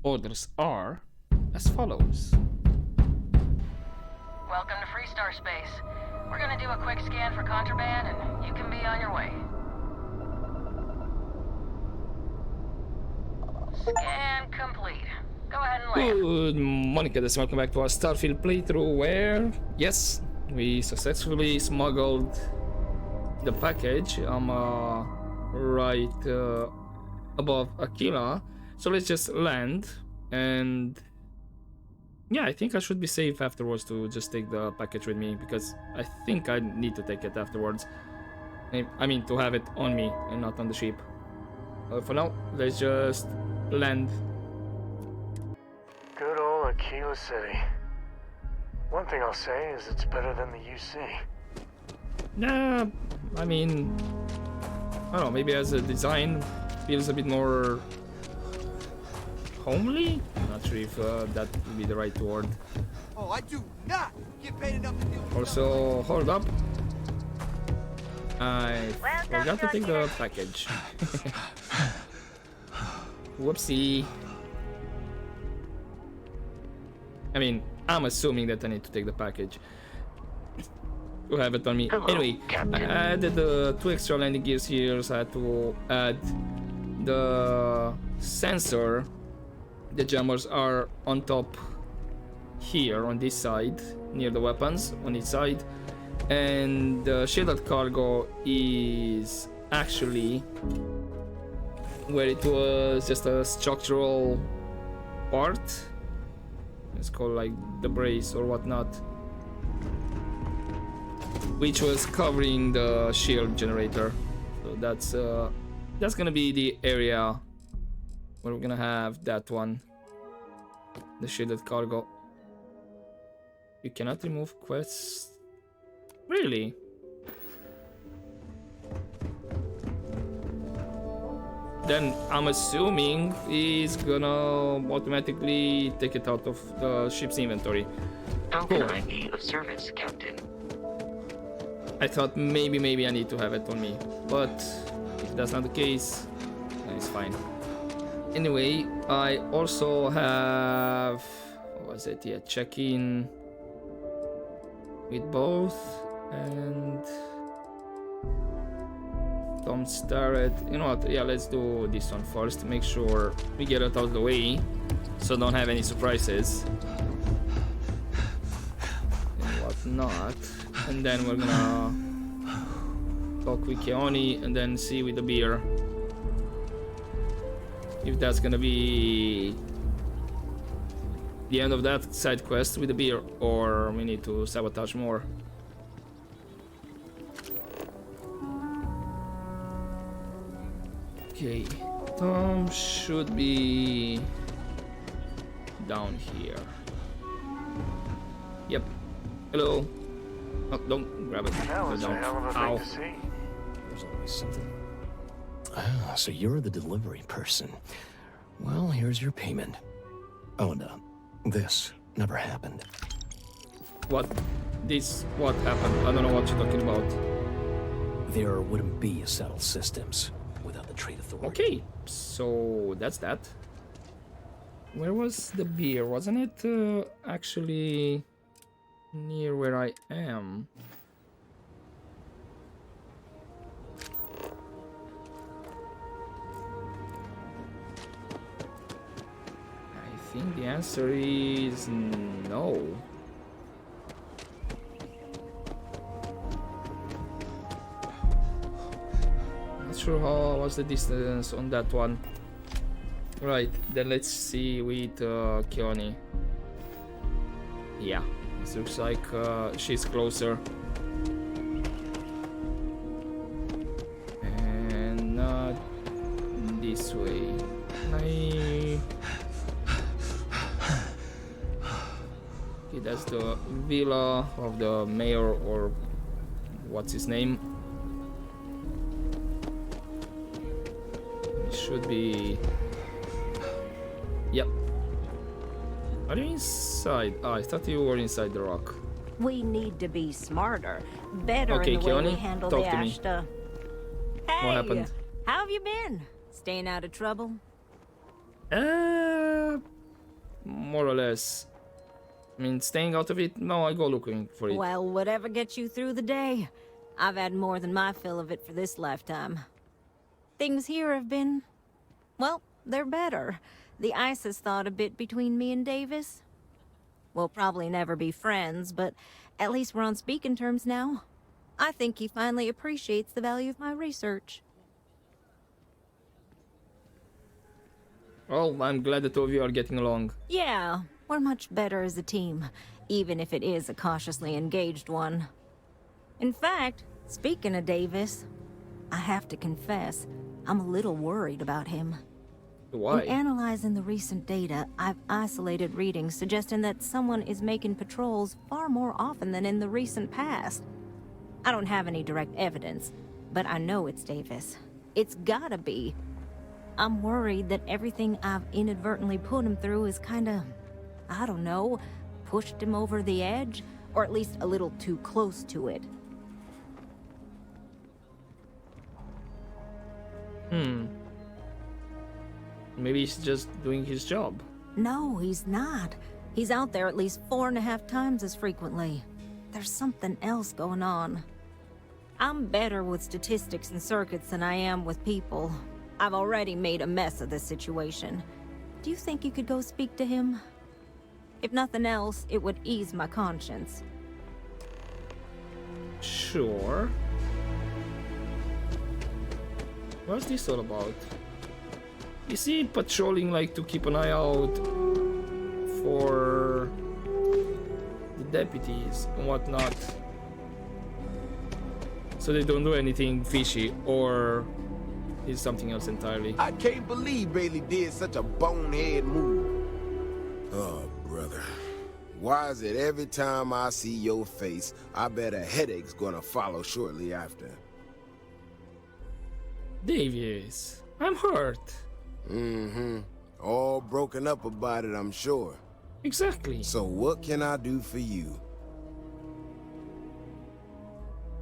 orders are as follows. Welcome to Freestar space. We're gonna do a quick scan for contraband and you can be on your way. Scan complete. Go ahead and land. Good morning, guys. Welcome back to our Starfield playthrough where, yes, we successfully smuggled the package. I'm right above Aquila. So let's just land and yeah, I think I should be safe afterwards to just take the package with me because I think I need to take it afterwards. I mean to have it on me and not on the ship. For now, let's just land. Good old Aquila City. One thing I'll say is it's better than the UC. Nah, I mean, I don't know, maybe as a design feels a bit more homely? Not sure if that would be the right word. Oh, I do not get paid enough to deal with. Also, hold up. I forgot to take the package. Whoopsie. I mean, I'm assuming that I need to take the package to have it on me. Hello, anyway, Captain. I added the 2 extra landing gears here, so I had to add the sensor. The jammers are on top here on this side, near the weapons on each side, and the shielded cargo is actually where it was just a structural part. It's called like the brace or whatnot, which was covering the shield generator. So that's gonna be the area where we're gonna have that one, the shielded cargo. You cannot remove quests, really? Then I'm assuming he's gonna automatically take it out of the ship's inventory. How can I be of service, Captain? I thought maybe I need to have it on me, but if that's not the case, then it's fine. Anyway, I also have, what was it? Yeah, check-in with both, and don't stare at, you know what, yeah, let's do this one first, make sure we get it out of the way, so don't have any surprises and whatnot. And then we're gonna talk with Keone and then see with the beer if that's gonna be the end of that side quest with the beer, or we need to sabotage more. Okay, Tom should be down here. Yep. Hello. Oh, don't grab it. That was a Don't. hell of a Ow. thing to see. There's always something. Ah, so you're the delivery person. Well, here's your payment. Oh, and this never happened. What? What happened? I don't know what you're talking about. There wouldn't be a settled systems without the trade authority. Okay, so that's that. Where was the beer? Wasn't it actually near where I am? I think the answer is no. Not sure how was the distance on that one. Right, then let's see with Keone. Yeah, it looks like she's closer. And not this way. Okay, that's the villa of the mayor, or what's his name. It should be. Yep. Are you inside? Ah, I thought you were inside the rock. We need to be smarter, better Okay, in the way we Keone, handle talk the to me. Ashta. Hey, happened? how have you been? Staying out of trouble? more or less. I mean, staying out of it? No, I go looking for it. Well, whatever gets you through the day. I've had more than my fill of it for this lifetime. Things here have been... well, they're better. The ice has thawed a bit between me and Davis. We'll probably never be friends, but at least we're on speaking terms now. I think he finally appreciates the value of my research. Well, I'm glad the two of you are getting along. Yeah, we're much better as a team, even if it is a cautiously engaged one. In fact, speaking of Davis, I have to confess, I'm a little worried about him. Why? In analyzing the recent data, I've isolated readings suggesting that someone is making patrols far more often than in the recent past. I don't have any direct evidence, but I know it's Davis. It's gotta be. I'm worried that everything I've inadvertently put him through is kinda, I don't know, pushed him over the edge, or at least a little too close to it. Maybe he's just doing his job. No, he's not. He's out there at least 4.5 times as frequently. There's something else going on. I'm better with statistics and circuits than I am with people. I've already made a mess of this situation. Do you think you could go speak to him? If nothing else, it would ease my conscience. Sure. What's this all about? Is he patrolling like to keep an eye out for the deputies and whatnot, so they don't do anything fishy, or is something else entirely? I can't believe Bailey did such a bonehead move. Oh, brother. Why is it every time I see your face, I bet a headache's gonna follow shortly after? Davies, I'm hurt. Mm-hmm. All broken up about it, I'm sure. Exactly. So what can I do for you?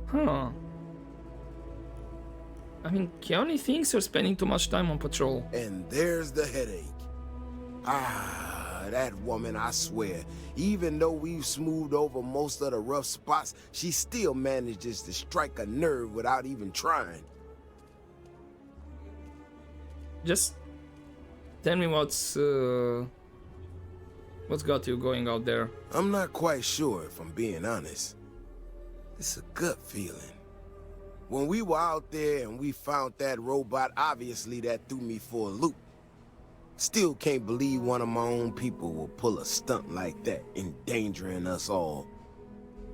Huh. I mean, Keanu thinks you're spending too much time on patrol. And there's the headache. That woman, I swear, even though we've smoothed over most of the rough spots, she still manages to strike a nerve without even trying. Just tell me what's got you going out there. I'm not quite sure, if I'm being honest. It's a gut feeling. When we were out there and we found that robot, obviously that threw me for a loop. Still can't believe one of my own people will pull a stunt like that, endangering us all.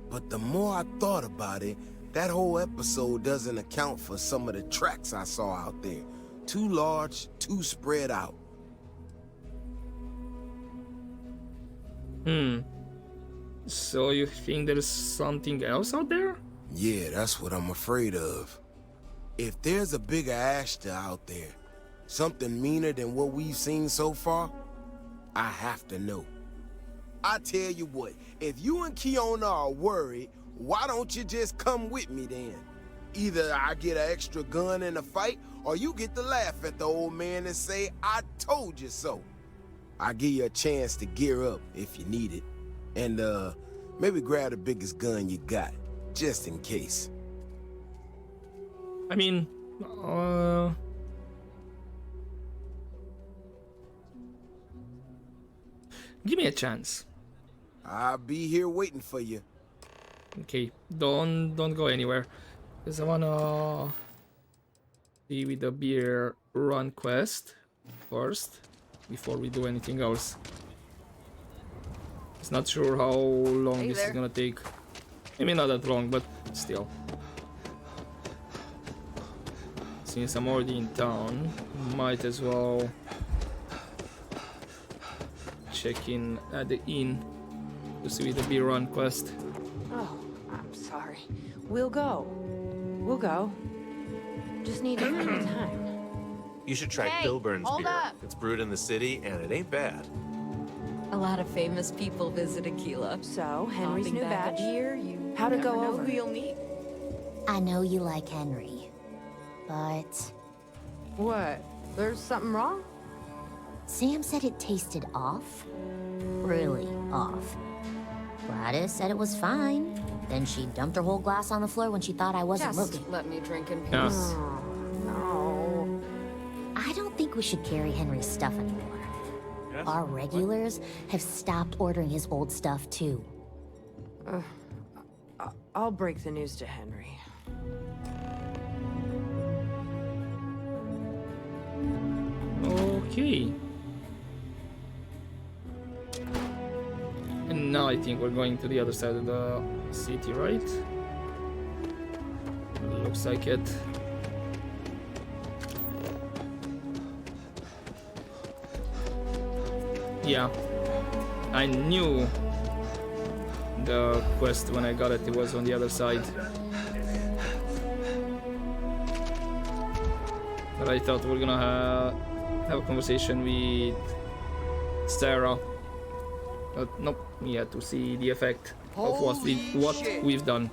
But the more I thought about it, that whole episode doesn't account for some of the tracks I saw out there. Too large, too spread out. So you think there's something else out there? Yeah, that's what I'm afraid of. If there's a bigger Ashta out there, something meaner than what we've seen so far, I have to know. I tell you what, if you and Kiona are worried, why don't you just come with me then? Either I get an extra gun in the fight, or you get to laugh at the old man and say, I told you so. I'll give you a chance to gear up if you need it. And, maybe grab the biggest gun you got, just in case. I mean, give me a chance. I'll be here waiting for you. Okay, don't go anywhere, because I wanna be with the beer run quest first before we do anything else. It's not sure how long this is gonna take. Maybe not that long, but still. Since I'm already in town, might as well check in at the inn to see the beer run quest. Oh, I'm sorry. We'll go. We'll go. Just need to find the time. You should try Hey, Pilburn's hold beer. up. It's brewed in the city, and it ain't bad. A lot of famous people visit Aquila. So, Henry's Hopping new back a badge. beer, you How'd it never go know over? who you'll meet. I know you like Henry, but What? There's something wrong? Sam said it tasted off. Really off. Gladys said it was fine. Then she dumped her whole glass on the floor when she thought I wasn't Just looking. let me drink in peace. Yes. No. I don't think we should carry Henry's stuff anymore. Yes? Our regulars have stopped ordering his old stuff too. I'll break the news to Henry. Okay. And now I think we're going to the other side of the city, right? Looks like it. Yeah. I knew the quest when I got it, it was on the other side. But I thought we're gonna have a conversation with Sarah. But nope, we had to see the effect of what we've done.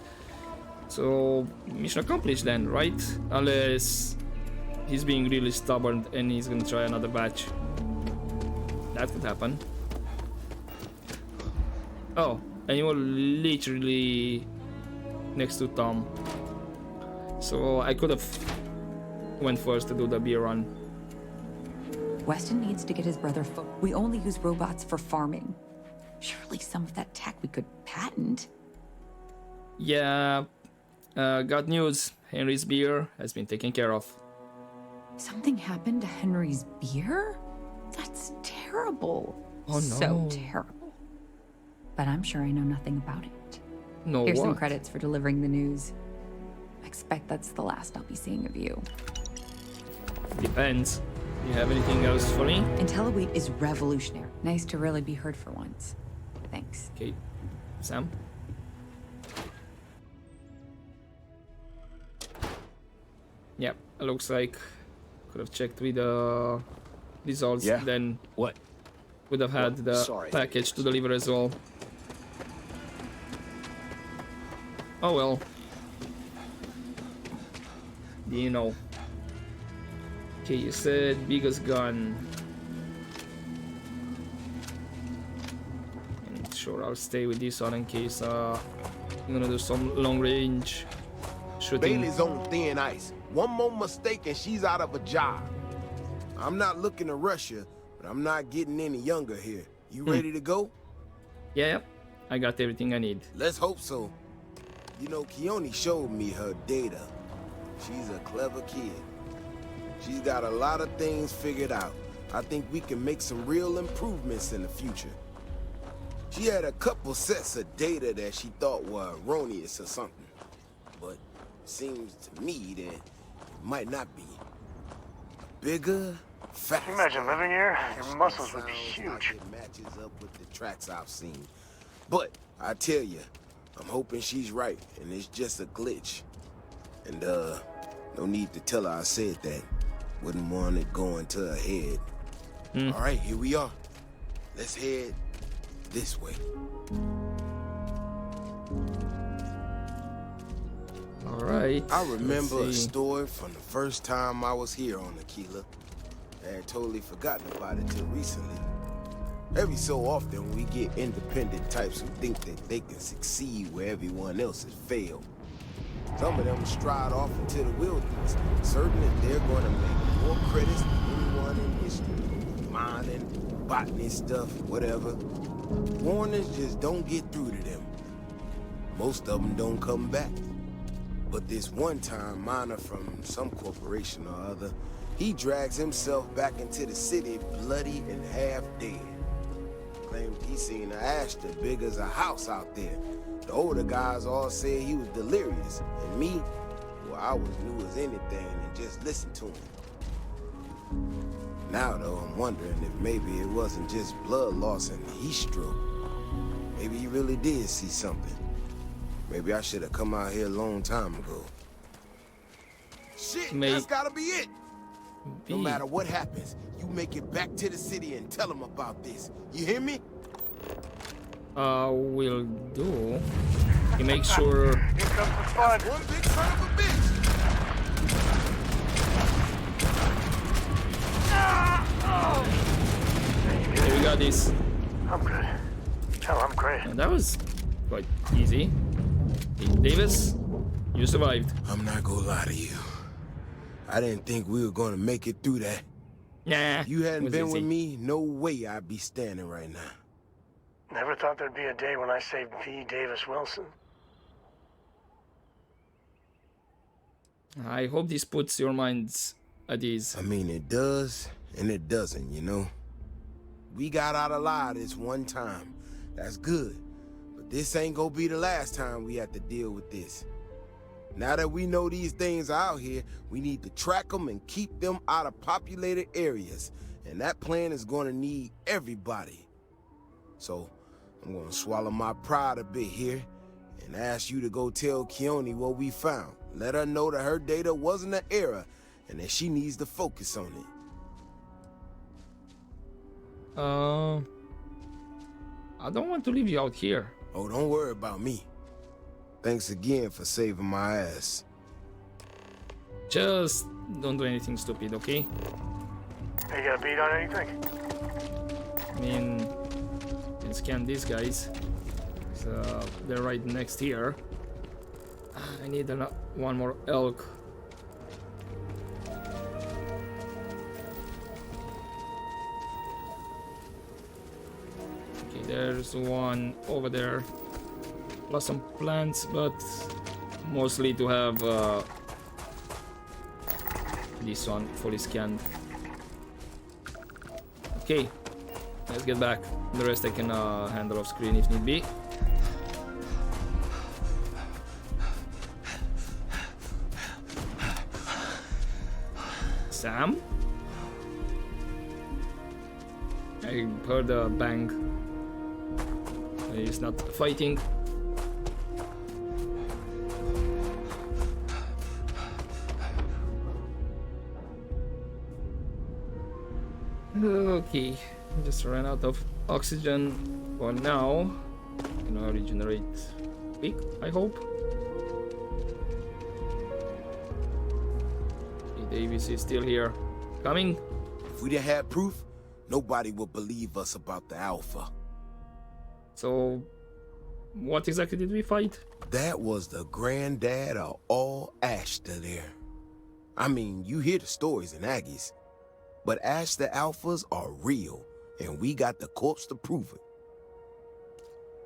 So mission accomplished then, right? Unless he's being really stubborn and he's gonna try another batch. That could happen. Oh, and you were literally next to Tom. So I could have went first to do the beer run. Weston needs to get his brother We only use robots for farming. Surely some of that tech we could patent. Yeah, got news. Henry's beer has been taken care of. Something happened to Henry's beer? That's terrible. Oh no. So terrible. But I'm sure I know nothing about it. No, Here's some what? credits for delivering the news. I expect that's the last I'll be seeing of you. Depends. You have anything else for me? IntelliWeed is revolutionary. Nice to really be heard for once. Thanks. Okay, Sam. Yep, it looks like could have checked with the results. Yeah? Then What? would have had the Sorry. package to deliver as well. Oh well. You know. Okay, you said biggest gun. And sure, I'll stay with this one in case I'm gonna do some long range shooting. Bailey's on thin ice. One more mistake and she's out of a job. I'm not looking to rush her, but I'm not getting any younger here. You ready to go? Yeah, I got everything I need. Let's hope so. You know, Keone showed me her data. She's a clever kid. She's got a lot of things figured out. I think we can make some real improvements in the future. She had a couple sets of data that she thought were erroneous or something. But it seems to me that it might not be. Bigger, faster. Imagine living here. Your muscles would be huge. It matches up with the tracks I've seen. But I tell you, I'm hoping she's right and it's just a glitch. And no need to tell her I said that. Wouldn't want it going to her head. All right, here we are. Let's head this way. All right. I remember a story from the first time I was here on Aquila. I had totally forgotten about it till recently. Every so often, we get independent types who think that they can succeed where everyone else has failed. Some of them stride off into the wilderness, certain that they're going to make more credits than anyone in history. Mining, botany stuff, whatever. Warnings just don't get through to them. Most of them don't come back. But this one-time miner from some corporation or other, he drags himself back into the city bloody and half dead. Claimed he seen an Ashton big as a house out there. The older guys all said he was delirious, and me, well, I was new as anything and just listened to him. Now, though, I'm wondering if maybe it wasn't just blood loss and heat stroke. Maybe he really did see something. Maybe I should have come out here a long time ago. Shit, that's gotta be it! No matter what happens, you make it back to the city and tell them about this. You hear me? Will do. You make sure. Here comes the fun. One big son of a bitch! got this. I'm good. Hell, I'm great. And that was quite easy. Hey, Davis, you survived. I'm not gonna lie to you. I didn't think we were gonna make it through that. Nah, If you hadn't was been easy. with me, no way I'd be standing right now. Never thought there'd be a day when I saved the Davis Wilson. I hope this puts your minds at ease. I mean, it does, and it doesn't, you know? We got out alive this one time. That's good. But this ain't gonna be the last time we have to deal with this. Now that we know these things are out here, we need to track them and keep them out of populated areas. And that plan is gonna need everybody. So, I'm gonna swallow my pride a bit here and ask you to go tell Keone what we found. Let her know that her data wasn't an error and that she needs to focus on it. I don't want to leave you out here. Oh, don't worry about me. Thanks again for saving my ass. Just don't do anything stupid, okay? Hey, you got a beat on anything? I mean, you can scan these guys. So they're right next here. I need one more elk. Okay, there's one over there. Plus some plants, but mostly to have this one fully scanned. Okay, let's get back. The rest I can handle off screen if need be. Sam? I heard a bang. He's not fighting. Okay, just ran out of oxygen for now. Gonna regenerate quick, I hope. Okay, Davis is still here. Coming. If we didn't have proof, nobody would believe us about the Alpha. So, what exactly did we fight? That was the granddad of all Ashta there. I mean, you hear the stories in Aggies, but Ashta Alphas are real, and we got the corpse to prove it.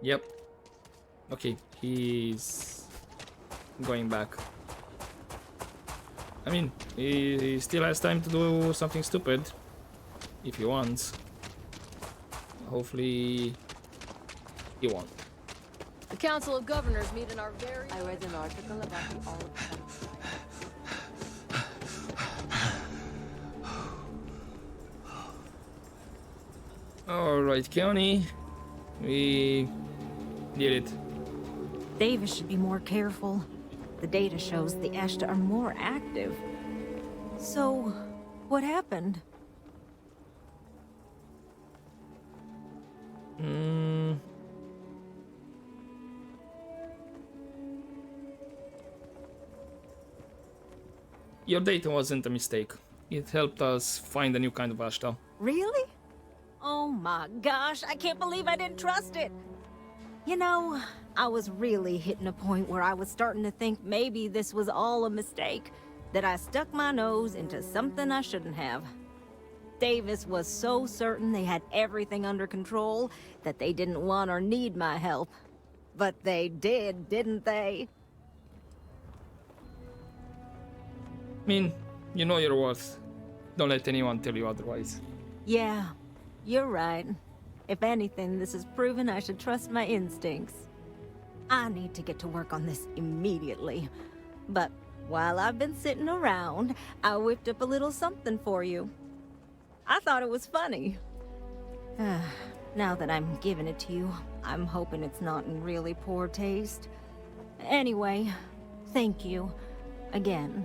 Yep. Okay, he's going back. I mean, he still has time to do something stupid if he wants. Hopefully, he won't. The Council of Governors meet in our very... I read an article about the all Alright, Keone. We did it. Davis should be more careful. The data shows the Ashta are more active. So, what happened? Your data wasn't a mistake. It helped us find a new kind of Ashta. Really? Oh my gosh, I can't believe I didn't trust it. You know, I was really hitting a point where I was starting to think maybe this was all a mistake, that I stuck my nose into something I shouldn't have. Davis was so certain they had everything under control that they didn't want or need my help. But they did, didn't they? I mean, you know your worth. Don't let anyone tell you otherwise. Yeah, you're right. If anything, this has proven I should trust my instincts. I need to get to work on this immediately. But while I've been sitting around, I whipped up a little something for you. I thought it was funny. Now that I'm giving it to you, I'm hoping it's not in really poor taste. Anyway, thank you. Again.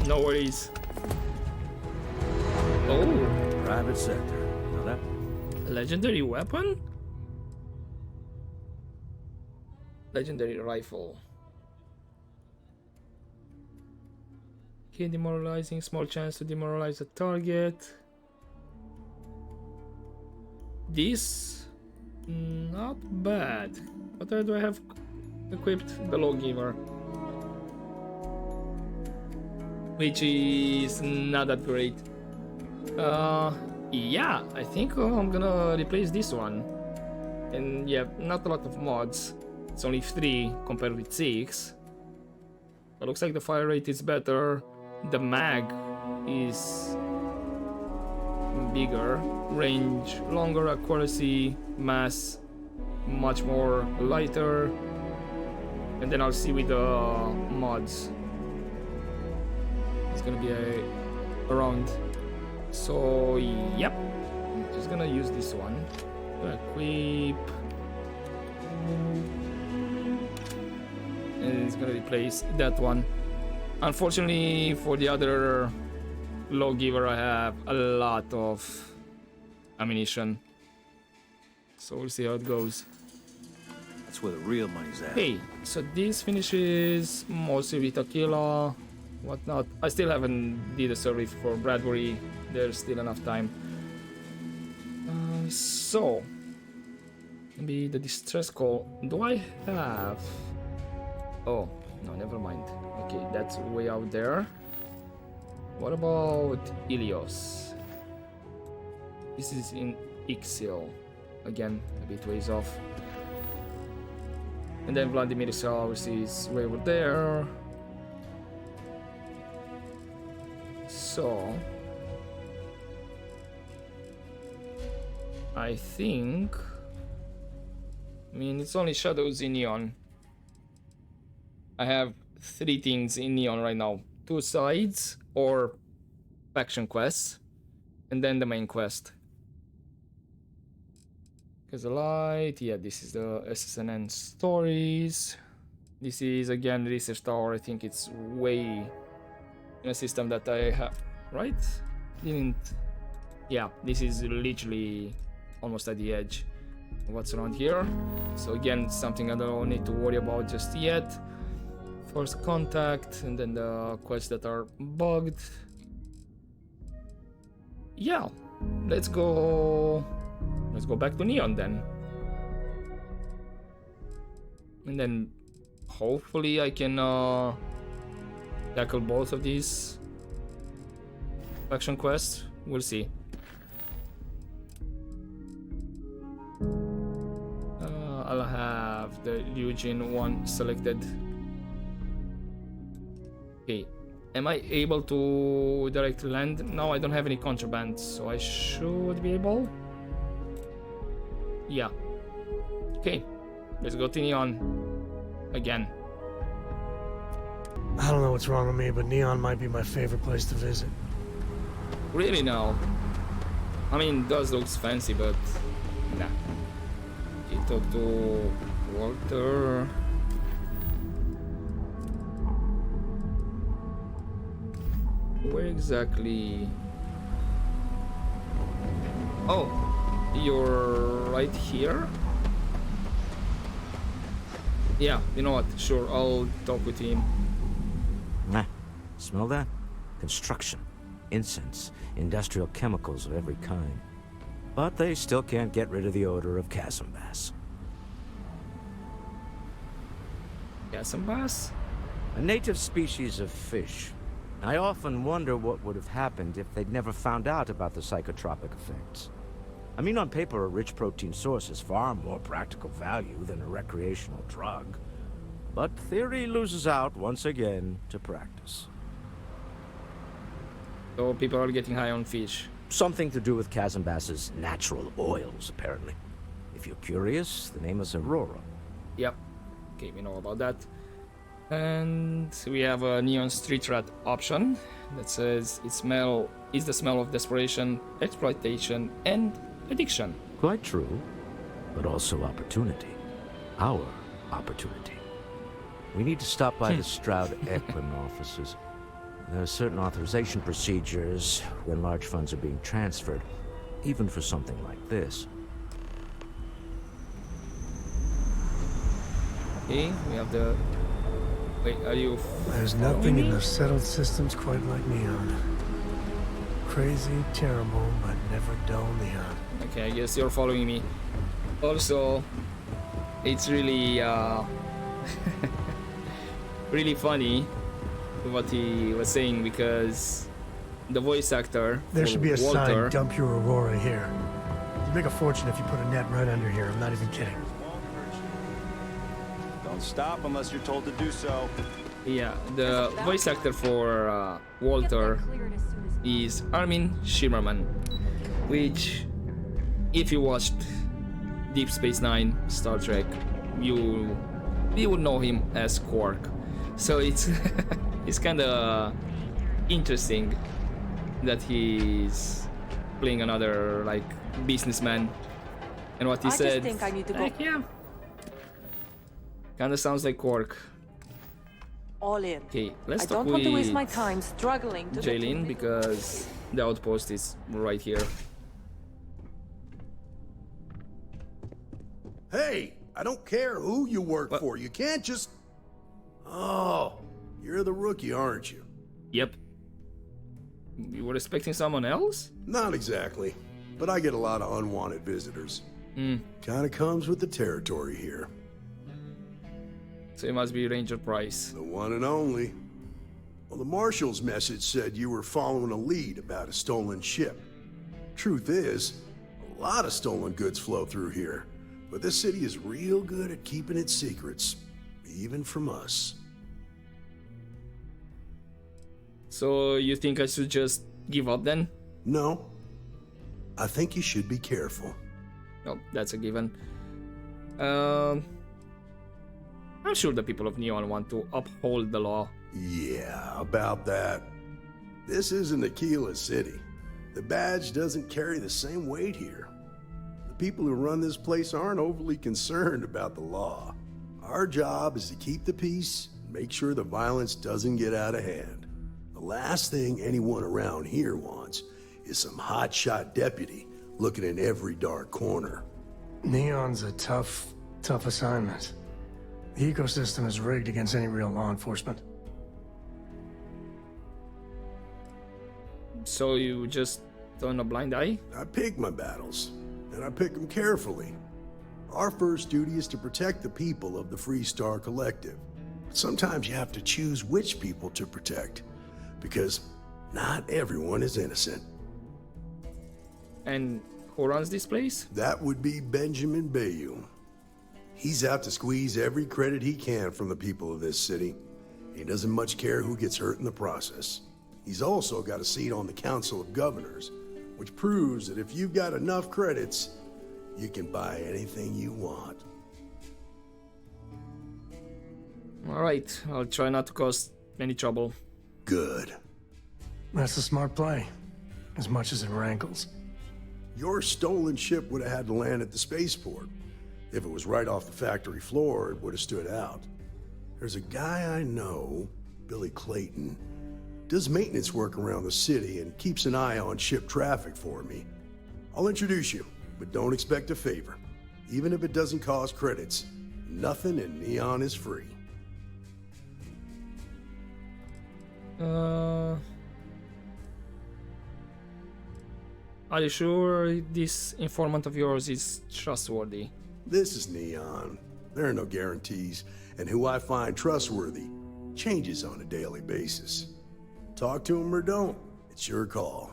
No worries. Oh. Private sector. Now that... A legendary weapon? Legendary rifle. Okay, demoralizing. Small chance to demoralize a target. this, not bad. What do I have equipped? The lawgiver, which is not that great. Yeah, I think I'm gonna replace this one. And yeah, not a lot of mods. It's only 3 compared with 6. But looks like the fire rate is better. The mag is bigger. Range longer, accuracy, mass much more lighter. And then I'll see with the mods. It's gonna be around. So yep, just gonna use this one. Equip, and it's gonna replace that one. Unfortunately, for the other lawgiver, I have a lot of ammunition, so we'll see how it goes. That's where the real money's at. Hey, so this finishes mostly with Aquila, whatnot. I still haven't did a survey for Bradbury. There's still enough time. So, maybe the distress call. Do I have? Oh, no, never mind. Okay, that's way out there. What about Ilios? This is in Ixil. Again, a bit ways off. And then Vladimir's house is way over there. So, I think, I mean, it's only shadows in Neon. I have 3 things in Neon right now. 2 sides or faction quests, and then the main quest. Because the light, yeah, this is the SSNN stories. This is again research tower. I think it's way in a system that I have, right? Didn't, yeah, this is literally almost at the edge. What's around here? So again, something I don't need to worry about just yet. First contact, and then the quests that are bugged. Yeah, let's go back to Neon then. And then hopefully I can tackle both of these faction quests. We'll see. I'll have the Eugene one selected. Okay, am I able to direct land? No, I don't have any contraband, so I should be able. Yeah. Okay, let's go to Neon again. I don't know what's wrong with me, but Neon might be my favorite place to visit. Really now? I mean, it does look fancy, but nah. Okay, talk to Walter. Where exactly? Oh, you're right here? Yeah, you know what? Sure, I'll talk with him. Nah, smell that? Construction, incense, industrial chemicals of every kind. But they still can't get rid of the odor of chasm bass. Chasm bass? A native species of fish. I often wonder what would have happened if they'd never found out about the psychotropic effects. I mean, on paper, a rich protein source is far more practical value than a recreational drug. But theory loses out once again to practice. So people are getting high on fish. Something to do with chasm bass's natural oils, apparently. If you're curious, the name is Aurora. Yep. Okay, we know about that. And we have a neon street rat option that says it is the smell of desperation, exploitation, and addiction. Quite true, but also opportunity. Our opportunity. We need to stop by the Stroud Equin offices. There are certain authorization procedures when large funds are being transferred, even for something like this. Okay, we have the... Wait, are you... There's nothing in the settled systems quite like Neon. crazy, terrible, but never dull Neon. Okay, I guess you're following me. Also, it's really really funny what he was saying, because the voice actor There should be a Walter, sign, dump your Aurora here. You'd make a fortune if you put a net right under here. I'm not even kidding. Don't stop unless you're told to do so. yeah, the voice actor for Walter is Armin Shimmerman, which, if you watched Deep Space Nine, Star Trek, you would know him as Quark. So it's it's kind of interesting that he's playing another like businessman, and what he said. I just think I need to go. Yeah, kind of sounds like Quark. All in. Okay, let's I talk don't want to waste with my time struggling to Jaylin, because the outpost is right here. Hey, I don't care who you work for. You can't just... Oh, you're the rookie, aren't you? Yep. You were expecting someone else? Not exactly, but I get a lot of unwanted visitors. Kinda comes with the territory here. So it must be Ranger Price. The one and only. Well, the Marshal's message said you were following a lead about a stolen ship. Truth is, a lot of stolen goods flow through here, but this city is real good at keeping its secrets, even from us. So you think I should just give up then? No. I think you should be careful. Oh, that's a given. I'm sure the people of Neon want to uphold the law. Yeah, about that. This isn't Aquila City. The badge doesn't carry the same weight here. The people who run this place aren't overly concerned about the law. Our job is to keep the peace and make sure the violence doesn't get out of hand. The last thing anyone around here wants is some hotshot deputy looking in every dark corner. Neon's a tough assignment. The ecosystem is rigged against any real law enforcement. So you just turn a blind eye? I pick my battles, and I pick them carefully. Our first duty is to protect the people of the Freestar Collective. But sometimes you have to choose which people to protect, because not everyone is innocent. And who runs this place? That would be Benjamin Bayou. He's out to squeeze every credit he can from the people of this city. He doesn't much care who gets hurt in the process. He's also got a seat on the Council of Governors, which proves that if you've got enough credits, you can buy anything you want. Alright, I'll try not to cause any trouble. Good. That's a smart play, as much as it rankles. Your stolen ship would have had to land at the spaceport. If it was right off the factory floor, it would have stood out. There's a guy I know, Billy Clayton, does maintenance work around the city and keeps an eye on ship traffic for me. I'll introduce you, but don't expect a favor. Even if it doesn't cost credits, nothing in Neon is free. Are you sure this informant of yours is trustworthy? This is Neon. There are no guarantees, and who I find trustworthy changes on a daily basis. Talk to him or don't, it's your call.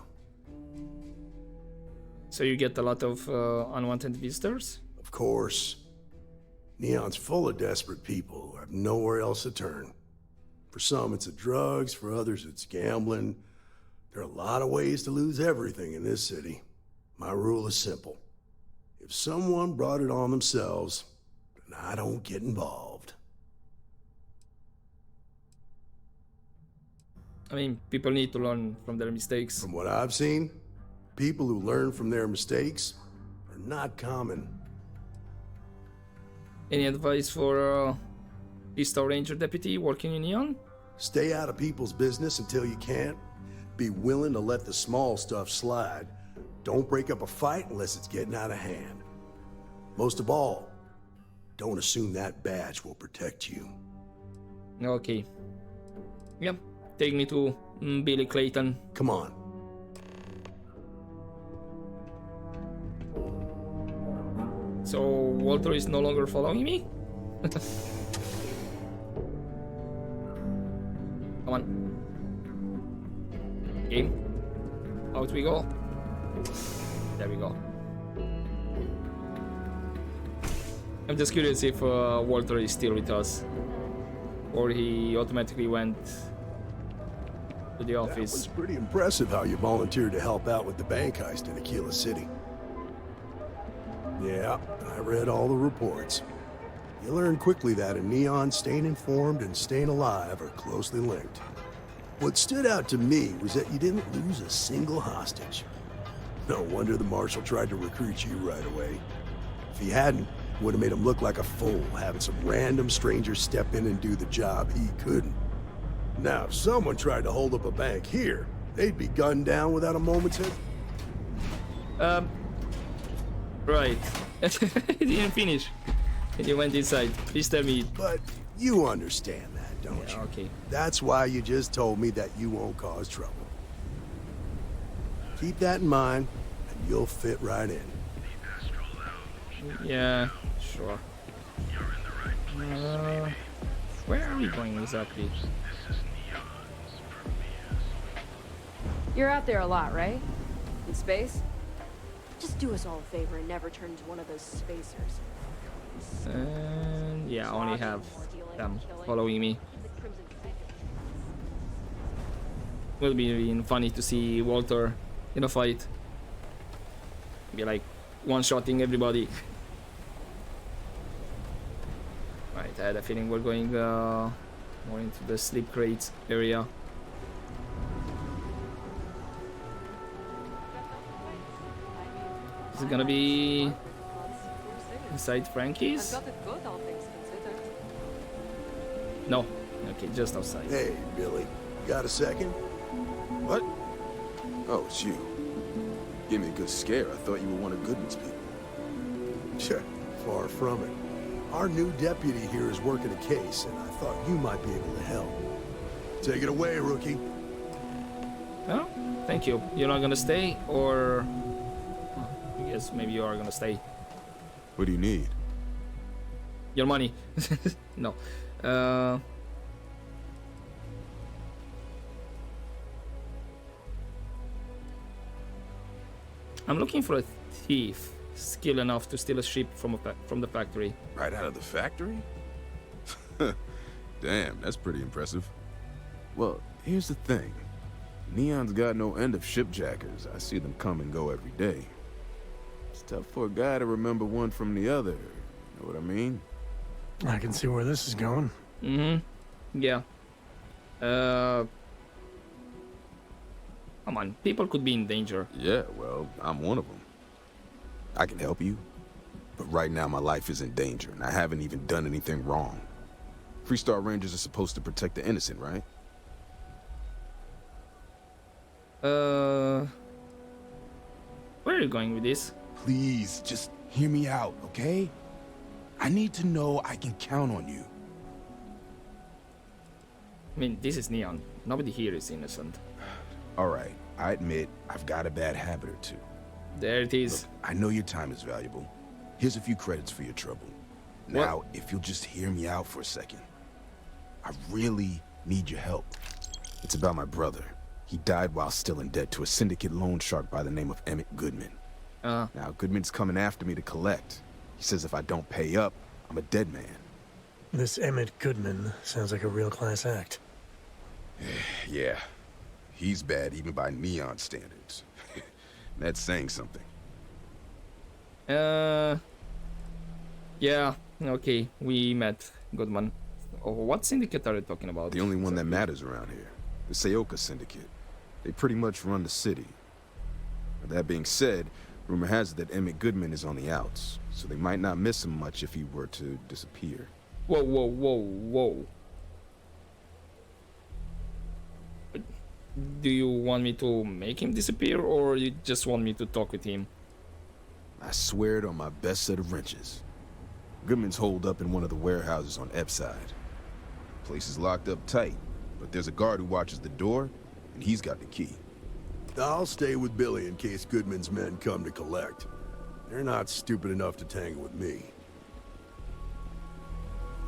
So you get a lot of unwanted visitors? Of course. Neon's full of desperate people who have nowhere else to turn. For some, it's the drugs. For others, it's gambling. There are a lot of ways to lose everything in this city. My rule is simple. If someone brought it on themselves, then I don't get involved. I mean, people need to learn from their mistakes. From what I've seen, people who learn from their mistakes are not common. Any advice for Freestar Ranger deputy working in Neon? Stay out of people's business until you can. Be willing to let the small stuff slide. Don't break up a fight unless it's getting out of hand. Most of all, don't assume that badge will protect you. Okay. Yep. Take me to Billy Clayton. Come on. So Walter is no longer following me? Come on. Game. Out we go. There we go. I'm just curious if Walter is still with us. Or he automatically went to the office. That was pretty impressive how you volunteered to help out with the bank heist in Aquila City. Yeah, I read all the reports. You learn quickly that in Neon, staying informed and staying alive are closely linked. What stood out to me was that you didn't lose a single hostage. No wonder the marshal tried to recruit you right away. If he hadn't, would have made him look like a fool, having some random stranger step in and do the job he couldn't. Now, if someone tried to hold up a bank here, they'd be gunned down without a moment's hesitation. Right. He didn't finish. And you went inside. Please tell me. But you understand that, don't you? Okay. That's why you just told me that you won't cause trouble. Keep that in mind, and you'll fit right in. Yeah, sure. Where are we going exactly? You're out there a lot, right? In space? Just do us all a favor and never turn into one of those spacers. Yeah, I only have them following me. Will be really funny to see Walter in a fight. Be like one-shotting everybody. Right, I had a feeling we're going more into the sleep crates area. Is it gonna be inside Frankie's? No. Okay, just outside. Hey, Billy. Got a second? What? Oh, it's you. Gave me a good scare. I thought you were one of Goodman's people. Sure, far from it. Our new deputy here is working a case, and I thought you might be able to help. Take it away, rookie. Oh, thank you. You're not gonna stay, or... I guess maybe you are gonna stay. What do you need? Your money. No. I'm looking for a thief skilled enough to steal a ship from the factory. Right out of the factory? Damn, that's pretty impressive. Well, here's the thing. Neon's got no end of shipjackers. I see them come and go every day. It's tough for a guy to remember one from the other. You know what I mean? I can see where this is going. Mm-hmm. Yeah. Come on, people could be in danger. Yeah, well, I'm one of them. I can help you, but right now my life is in danger, and I haven't even done anything wrong. Freestar Rangers are supposed to protect the innocent, right? Where are you going with this? Please, just hear me out, okay? I need to know I can count on you. I mean, this is Neon. Nobody here is innocent. All right, I admit I've got a bad habit or two. There it is. Look, I know your time is valuable. Here's a few credits for your trouble. Now, if you'll just hear me out for a second. I really need your help. It's about my brother. He died while still in debt to a syndicate loan shark by the name of Emmett Goodman. Now, Goodman's coming after me to collect. He says if I don't pay up, I'm a dead man. This Emmett Goodman sounds like a real class act. Yeah. He's bad even by Neon standards. That's saying something. Yeah, okay, we met Goodman. Oh, what syndicate are you talking about? The only one that matters around here. The Seoka Syndicate. They pretty much run the city. But that being said, rumor has it that Emmett Goodman is on the outs, so they might not miss him much if he were to disappear. Whoa, whoa, whoa, whoa. Do you want me to make him disappear, or you just want me to talk with him? I swear it on my best set of wrenches. Goodman's holed up in one of the warehouses on Epside. Place is locked up tight, but there's a guard who watches the door, and he's got the key. I'll stay with Billy in case Goodman's men come to collect. They're not stupid enough to tangle with me.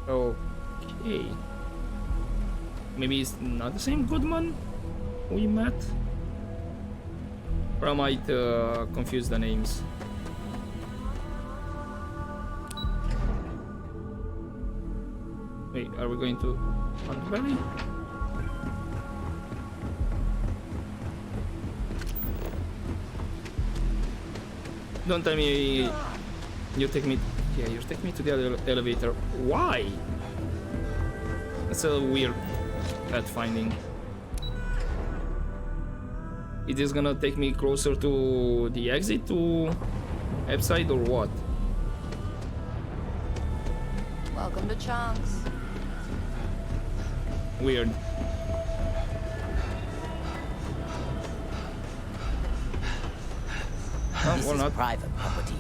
Okay. Maybe it's not the same Goodman we met? Or I might confuse the names. Wait, are we going to Underbelly? Don't tell me you take me. Yeah, you take me to the elevator. Why? That's a weird pathfinding. It is gonna take me closer to the exit to website or what? Welcome to Chunks. Weird. This or is not. private property.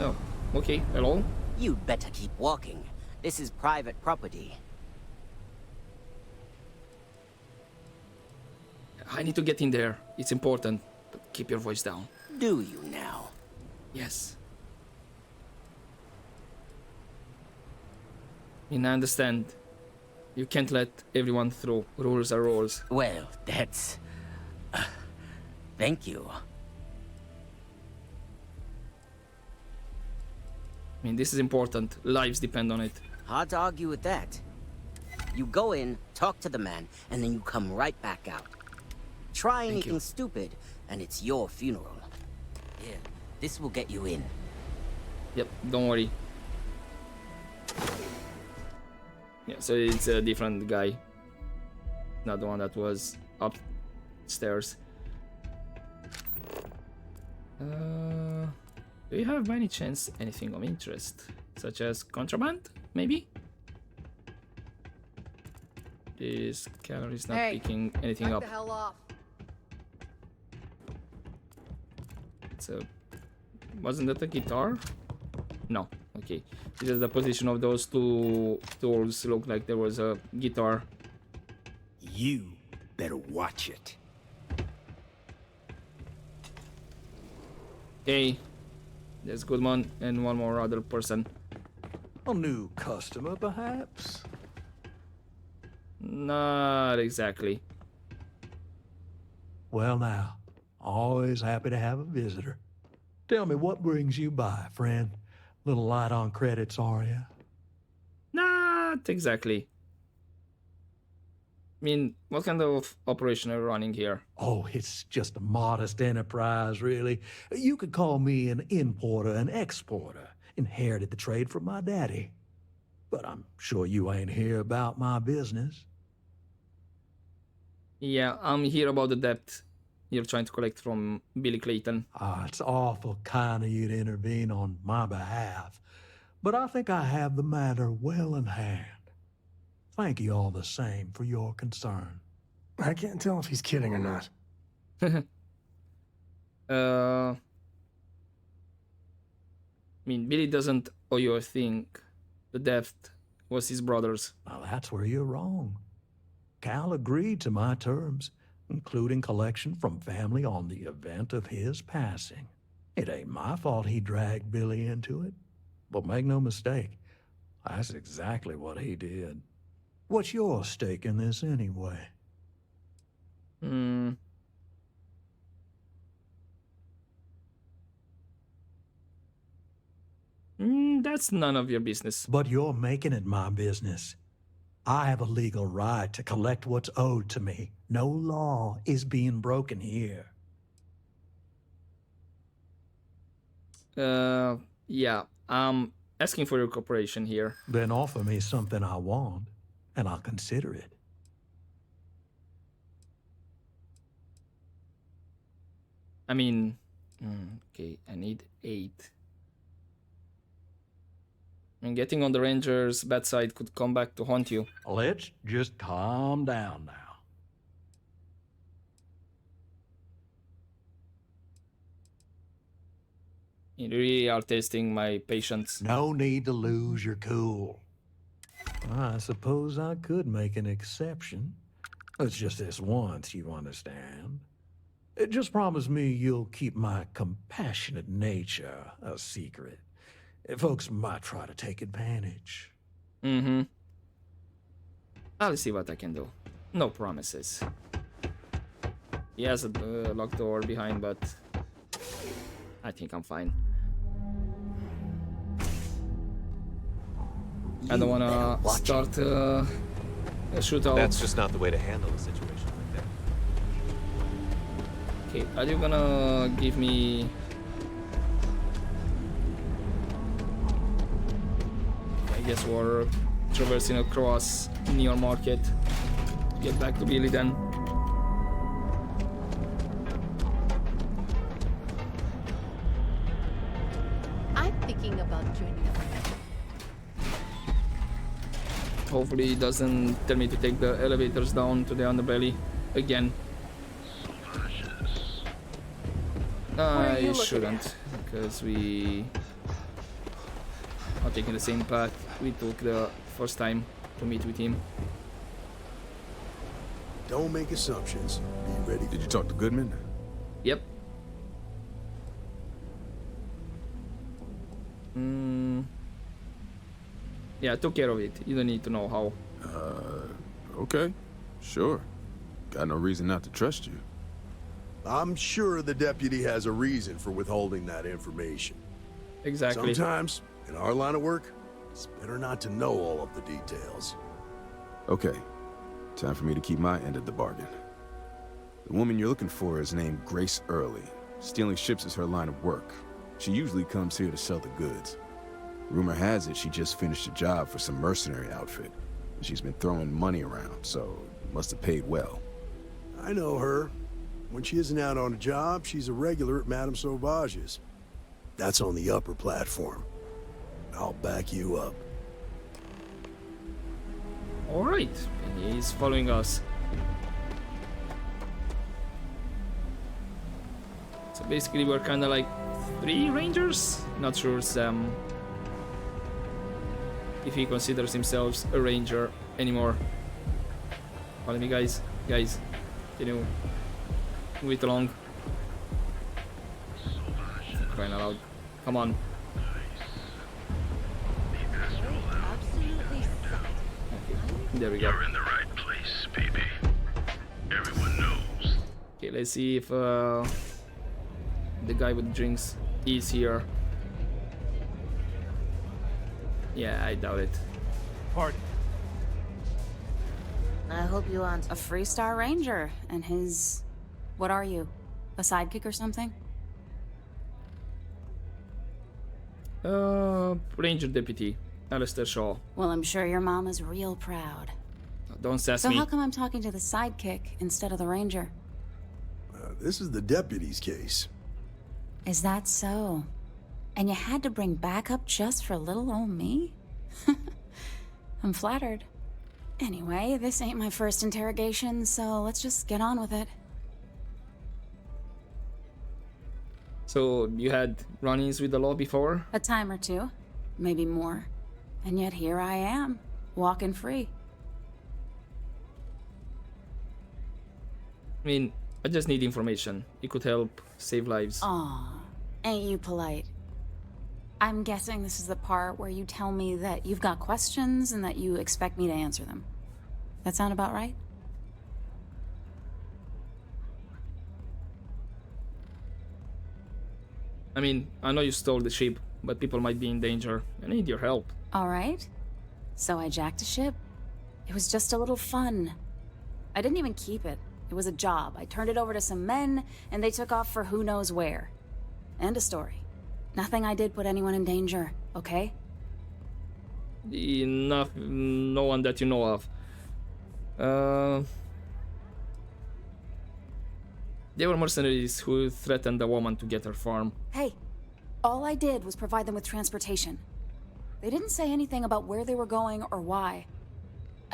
Oh, okay. Hello? You'd better keep walking. This is private property. I need to get in there. It's important. But keep your voice down. Do you now? Yes. I mean, I understand. You can't let everyone through. Rules are rules. Well, that's... thank you. I mean, this is important. Lives depend on it. Hard to argue with that. You go in, talk to the man, and then you come right back out. Try anything stupid, and it's your funeral. Here, this will get you in. Yep, don't worry. Yeah, so it's a different guy. Not the one that was upstairs. Do you have by any chance anything of interest? Such as contraband, maybe? This gallery is not picking anything up. Back the hell off. So, wasn't that a guitar? No. Okay. Because the position of those two tools looked like there was a guitar. You better watch it. Hey, there's Goodman and one more other person. A new customer, perhaps? Not exactly. Well now, always happy to have a visitor. Tell me, what brings you by, friend? Little light on credits, are you? Not exactly. I mean, what kind of operation are you running here? Oh, it's just a modest enterprise, really. You could call me an importer and exporter. Inherited the trade from my daddy. But I'm sure you ain't here about my business. Yeah, I'm here about the debt you're trying to collect from Billy Clayton. Ah, it's awful kind of you to intervene on my behalf. But I think I have the matter well in hand. Thank you all the same for your concern. I can't tell if he's kidding or not. I mean, Billy doesn't owe you a thing. The debt was his brother's. Now that's where you're wrong. Cal agreed to my terms, including collection from family on the event of his passing. It ain't my fault he dragged Billy into it. But make no mistake, that's exactly what he did. What's your stake in this anyway? That's none of your business. But you're making it my business. I have a legal right to collect what's owed to me. No law is being broken here. Yeah, I'm asking for your cooperation here. Then offer me something I want, and I'll consider it. I mean, okay, I need 8. And getting on the Ranger's bad side could come back to haunt you. Let's just calm down now. You really are testing my patience. No need to lose your cool. I suppose I could make an exception. It's just this once, you understand. Just promise me you'll keep my compassionate nature a secret. Folks might try to take advantage. Mm-hmm. I'll see what I can do. No promises. He has a locked door behind, but I think I'm fine. I don't wanna start a shootout. That's just not the way to handle a situation like that. Okay, are you gonna give me... I guess we're traversing across New York Market. Get back to Billy then. I'm thinking about joining up. Hopefully it doesn't tell me to take the elevators down to the underbelly again. I shouldn't, because we are taking the same path we took the first time to meet with him. Don't make assumptions. Be ready. Did you talk to Goodman? Yep. Yeah, I took care of it. You don't need to know how. Okay. Sure. Got no reason not to trust you. I'm sure the deputy has a reason for withholding that information. Exactly. Sometimes, in our line of work, it's better not to know all of the details. Okay. Time for me to keep my end of the bargain. The woman you're looking for is named Grace Early. Stealing ships is her line of work. She usually comes here to sell the goods. Rumor has it she just finished a job for some mercenary outfit. She's been throwing money around, so must have paid well. I know her. When she isn't out on a job, she's a regular at Madame Sauvage's. That's on the upper platform. I'll back you up. Alright, he's following us. So basically we're kinda like 3 rangers? Not sure Sam if he considers himself a ranger anymore. Follow me guys. Guys, can you move it along? Crying aloud. Come on. There we go. You're in the right place, baby. Everyone knows. Okay, let's see if the guy with drinks is here. Yeah, I doubt it. Party. I hope you aren't a Freestar Ranger and his... What are you? A sidekick or something? Ranger Deputy, Alistair Shaw. Well, I'm sure your mom is real proud. Don't sass So me. how come I'm talking to the sidekick instead of the ranger? This is the deputy's case. Is that so? And you had to bring backup just for little old me? I'm flattered. Anyway, this ain't my first interrogation, so let's just get on with it. So, you had run-ins with the law before? A time or two, maybe more. And yet here I am, walking free. I mean, I just need information. It could help save lives. Aw, ain't you polite? I'm guessing this is the part where you tell me that you've got questions and that you expect me to answer them. That sound about right? I mean, I know you stole the ship, but people might be in danger. I need your help. All right. So I jacked a ship. It was just a little fun. I didn't even keep it. It was a job. I turned it over to some men, and they took off for who knows where. End of story. Nothing I did put anyone in danger, okay? Enough, no one that you know of. They were mercenaries who threatened a woman to get her farm. Hey, all I did was provide them with transportation. They didn't say anything about where they were going or why.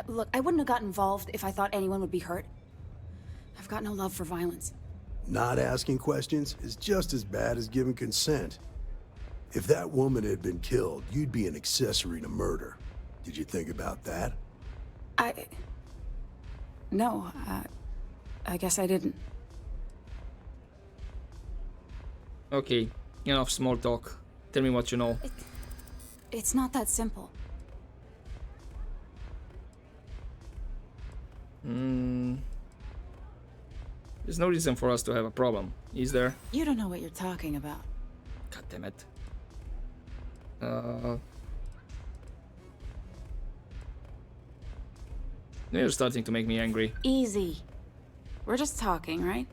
Look, I wouldn't have got involved if I thought anyone would be hurt. I've got no love for violence. Not asking questions is just as bad as giving consent. If that woman had been killed, you'd be an accessory to murder. Did you think about that? No, I guess I didn't. Okay, enough small talk. Tell me what you know. It's not that simple. There's no reason for us to have a problem, is there? You don't know what you're talking about. God damn it. You're starting to make me angry. Easy. We're just talking, right?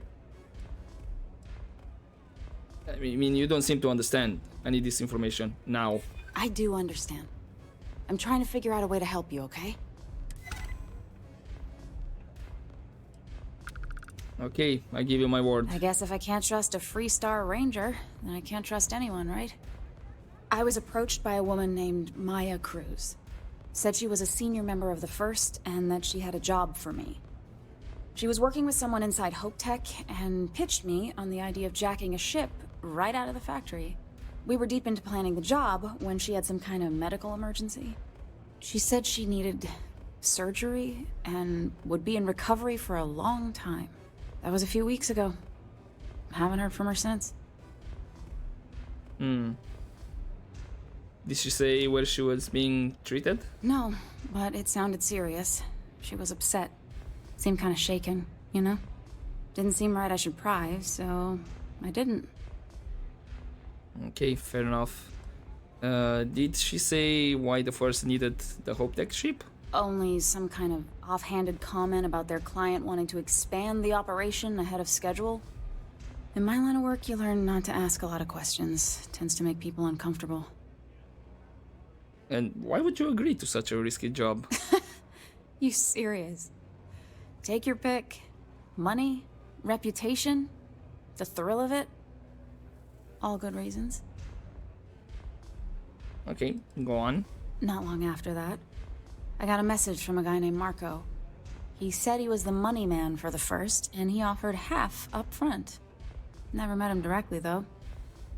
I mean, you don't seem to understand. I need this information now. I do understand. I'm trying to figure out a way to help you, okay? Okay, I give you my word. I guess if I can't trust a Freestar Ranger, then I can't trust anyone, right? I was approached by a woman named Maya Cruz. Said she was a senior member of the First and that she had a job for me. She was working with someone inside Hope Tech and pitched me on the idea of jacking a ship right out of the factory. We were deep into planning the job when she had some kind of medical emergency. She said she needed surgery and would be in recovery for a long time. That was a few weeks ago. Haven't heard from her since. Did she say where she was being treated? No, but it sounded serious. She was upset. Seemed kind of shaken, you know? Didn't seem right I should pry, so I didn't. Okay, fair enough. Did she say why the First needed the Hope Tech ship? Only some kind of offhanded comment about their client wanting to expand the operation ahead of schedule. In my line of work, you learn not to ask a lot of questions. Tends to make people uncomfortable. And why would you agree to such a risky job? You serious? Take your pick. Money, reputation, the thrill of it. All good reasons. Okay, go on. Not long after that, I got a message from a guy named Marco. He said he was the money man for the First, and he offered half up front. Never met him directly, though.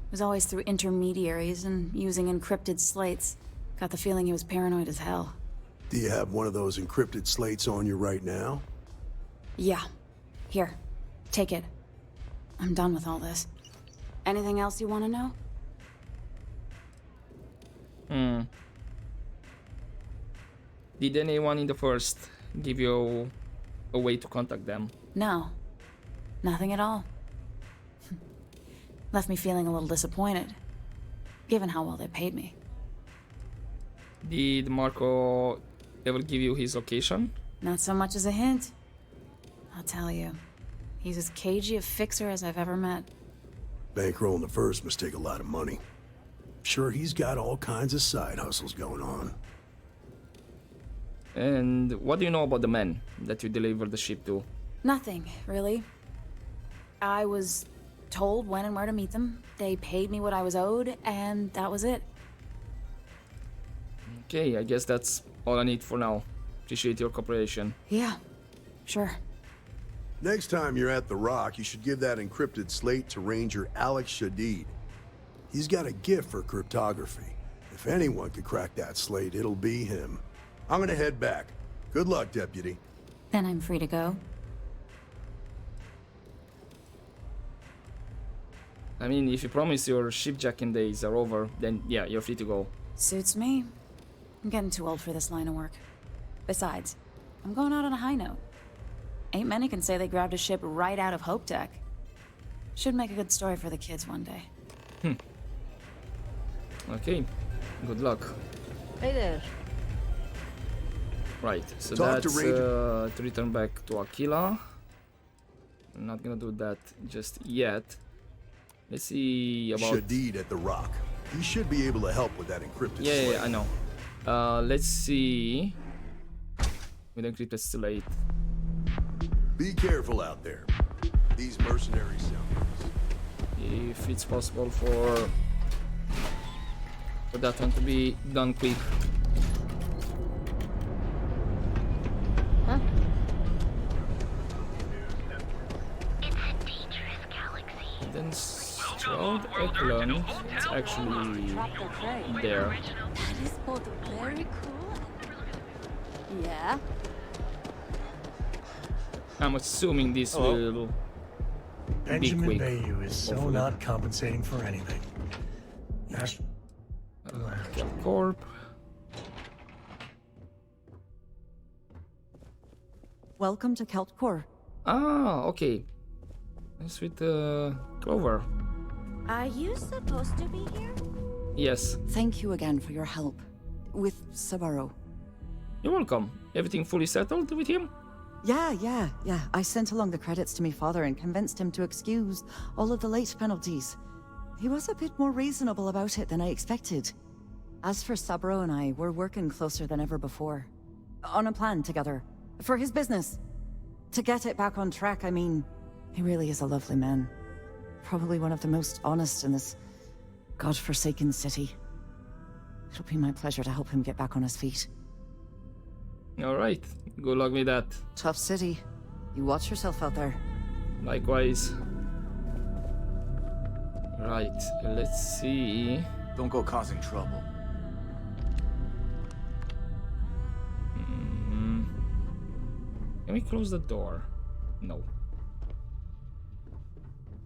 It was always through intermediaries and using encrypted slates. Got the feeling he was paranoid as hell. Do you have one of those encrypted slates on you right now? Yeah. Here. Take it. I'm done with all this. Anything else you want to know? Did anyone in the First give you a way to contact them? No. Nothing at all. Left me feeling a little disappointed, given how well they paid me. Did Marco ever give you his location? Not so much as a hint. I'll tell you. He's as cagey a fixer as I've ever met. Bankrolling the First must take a lot of money. Sure, he's got all kinds of side hustles going on. And what do you know about the men that you delivered the ship to? Nothing, really. I was told when and where to meet them. They paid me what I was owed, and that was it. Okay, I guess that's all I need for now. Appreciate your cooperation. Yeah, sure. Next time you're at the Rock, you should give that encrypted slate to Ranger Alex Shadid. He's got a gift for cryptography. If anyone could crack that slate, it'll be him. I'm gonna head back. Good luck, Deputy. Then I'm free to go. I mean, if you promise your shipjacking days are over, then yeah, you're free to go. Suits me. I'm getting too old for this line of work. Besides, I'm going out on a high note. Ain't many can say they grabbed a ship right out of Hope Tech. Should make a good story for the kids one day. Okay, good luck. Hey there. Right, so Talk that's to to return back to Aquila. I'm not gonna do that just yet. Let's see about... Shadid at the Rock. He should be able to help with that encrypted slate. Yeah, I know. Let's see... with encrypted slate. Be careful out there. These mercenary sounders. If it's possible for that one to be done quick. Huh? Then Stroud Eklund, it's actually there. That is both very cool. Yeah. I'm assuming this will Benjamin quick. Bayou is so Hopefully. not compensating for anything. Corp. Welcome to Keltcore. Ah, okay. That's with Clover. Are you supposed to be here? Yes. Thank you again for your help. With Sabaro. You're welcome. Everything fully settled with him? Yeah. I sent along the credits to my father and convinced him to excuse all of the late penalties. He was a bit more reasonable about it than I expected. As for Sabaro and I, we're working closer than ever before. On a plan together. For his business. To get it back on track, I mean, he really is a lovely man. Probably one of the most honest in this godforsaken city. It'll be my pleasure to help him get back on his feet. Alright, good luck with that. Tough city. You watch yourself out there. Likewise. Right, let's see. Don't go causing trouble. Can we close the door? No.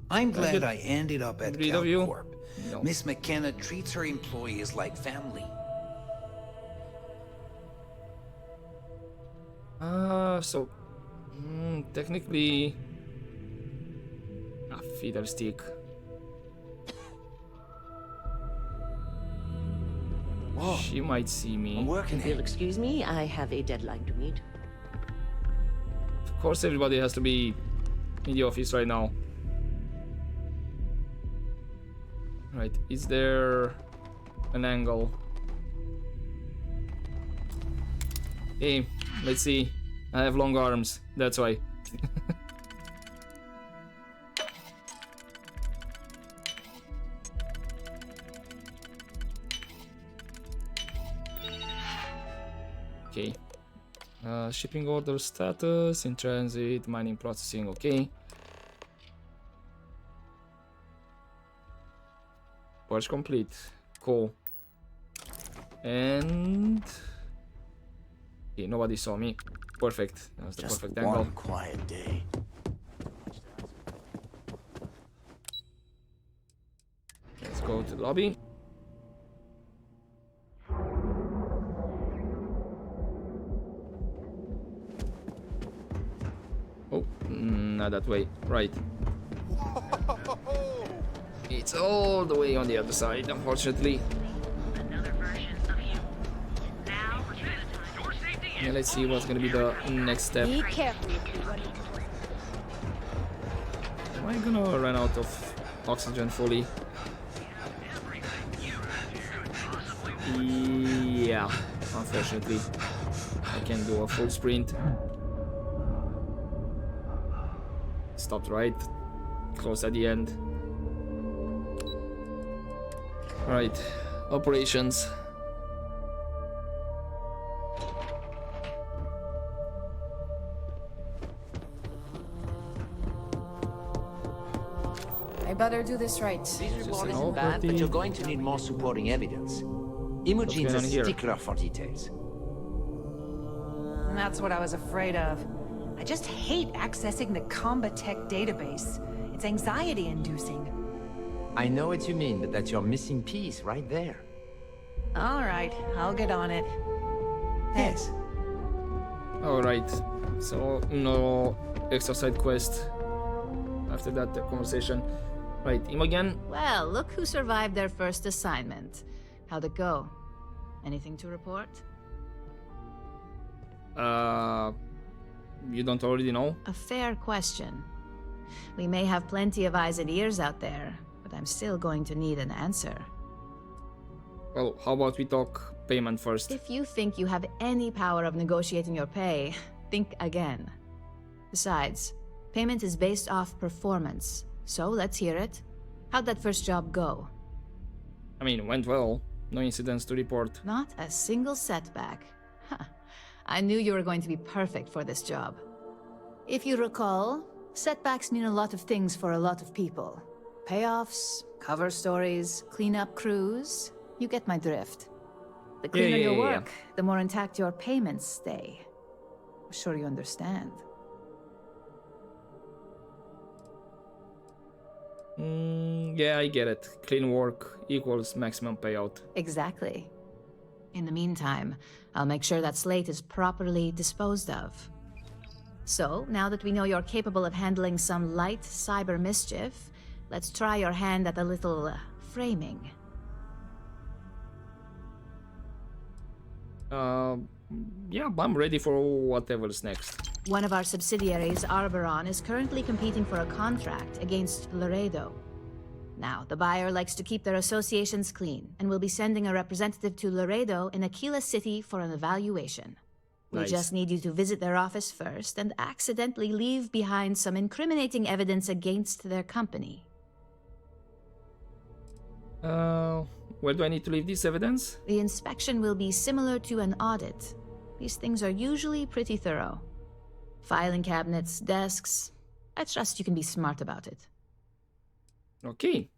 I'm glad I ended up at rid of you? Calcorp. No. Miss McKenna treats her employees like family. So technically a fiddlestick. She might see me. If you'll excuse me, I have a deadline to meet. Of course, everybody has to be in the office right now. Right, is there an angle? Hey, let's see. I have long arms, that's why. Okay. Shipping order status, in transit, mining processing, okay. Purge complete. Cool. And okay, nobody saw me. Perfect. That was the Just perfect one angle. quiet day. Let's go to the lobby. Oh, not that way. Right. It's all the way on the other side, unfortunately. Yeah, let's see what's gonna be the next step. Be careful. Am I gonna run out of oxygen fully? Yeah, unfortunately. I can do a full sprint. Stopped right. Close at the end. Right, operations. I better do this right. This report isn't bad, but you're going to need more supporting evidence. Imogene's a stickler for details. That's what I was afraid of. I just hate accessing the Combatech database. It's anxiety-inducing. I know what you mean, but that's your missing piece right there. All right, I'll get on it. Yes. Alright, so no extra side quest after that conversation. Right, Imogen. Well, look who survived their first assignment. How'd it go? Anything to report? You don't already know? A fair question. We may have plenty of eyes and ears out there, but I'm still going to need an answer. Well, how about we talk payment first? If you think you have any power of negotiating your pay, think again. Besides, payment is based off performance, so let's hear it. How'd that first job go? I mean, went well. No incidents to report. Not a single setback. Huh. I knew you were going to be perfect for this job. If you recall, setbacks mean a lot of things for a lot of people. Payoffs, cover stories, cleanup crews. You get my drift. The cleaner your work, the more intact your payments stay. I'm sure you understand. Yeah, I get it. Clean work equals maximum payout. Exactly. In the meantime, I'll make sure that slate is properly disposed of. So, now that we know you're capable of handling some light cyber mischief, let's try your hand at a little framing. Yeah, I'm ready for whatever's next. One of our subsidiaries, Arboron, is currently competing for a contract against Laredo. Now, the buyer likes to keep their associations clean, and will be sending a representative to Laredo in Aquila City for an evaluation. We Nice. just need you to visit their office first and accidentally leave behind some incriminating evidence against their company. Where do I need to leave this evidence? The inspection will be similar to an audit. These things are usually pretty thorough. Filing cabinets, desks. I trust you can be smart about it. Okay.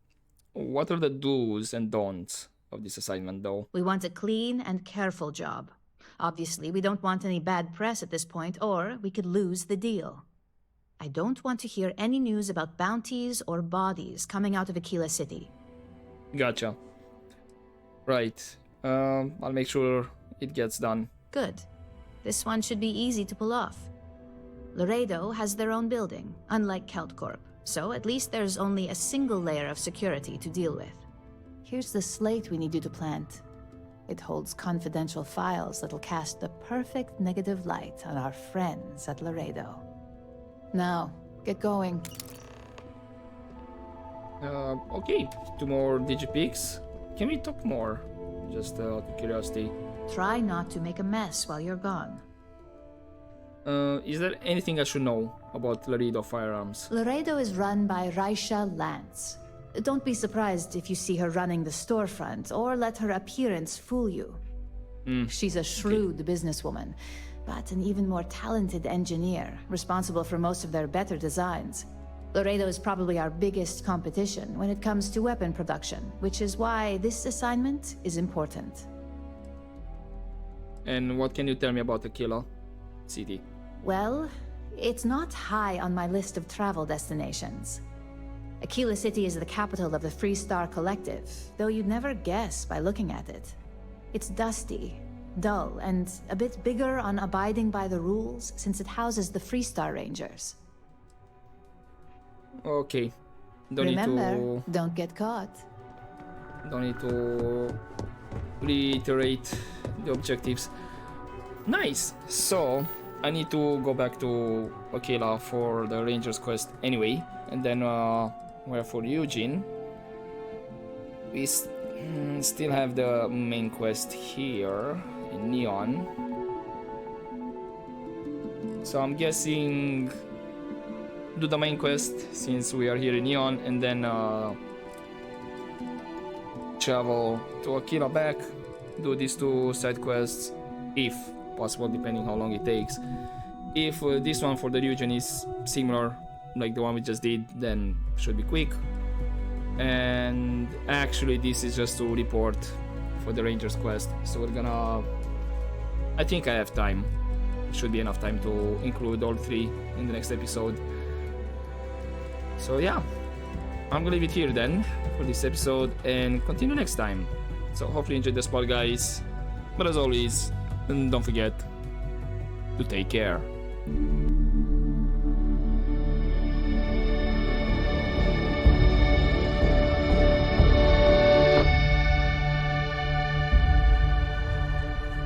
What are the do's and don'ts of this assignment, though? We want a clean and careful job. Obviously, we don't want any bad press at this point, or we could lose the deal. I don't want to hear any news about bounties or bodies coming out of Aquila City. Gotcha. Right. I'll make sure it gets done. Good. This one should be easy to pull off. Laredo has their own building, unlike Keltcorp, so at least there's only a single layer of security to deal with. Here's the slate we need you to plant. It holds confidential files that'll cast the perfect negative light on our friends at Laredo. Now, get going. Okay. 2 more digipeaks. Can we talk more? Just out of curiosity. Try not to make a mess while you're gone. Is there anything I should know about Laredo Firearms? Laredo is run by Raisha Lance. Don't be surprised if you see her running the storefront, or let her appearance fool you. She's a shrewd businesswoman, but an even more talented engineer, responsible for most of their better designs. Laredo is probably our biggest competition when it comes to weapon production, which is why this assignment is important. And what can you tell me about Aquila City? Well, it's not high on my list of travel destinations. Aquila City is the capital of the Freestar Collective, though you'd never guess by looking at it. It's dusty, dull, and a bit bigger on abiding by the rules since it houses the Freestar Rangers. Okay. Remember, don't get caught. Don't need to reiterate the objectives. Nice. So I need to go back to Aquila for the Rangers quest anyway, and then where for Eugene we still have the main quest here in Neon. So I'm guessing do the main quest since we are here in Neon, and then travel to Aquila back, do these 2 side quests if possible, depending how long it takes. If this one for the region is similar like the one we just did, then should be quick. And actually this is just to report for the Rangers quest, so we're gonna, I think I have time, should be enough time to include all 3 in the next episode. So yeah, I'm gonna leave it here then for this episode and continue next time. So hopefully you enjoyed the spot, guys, but as always, don't forget to take care.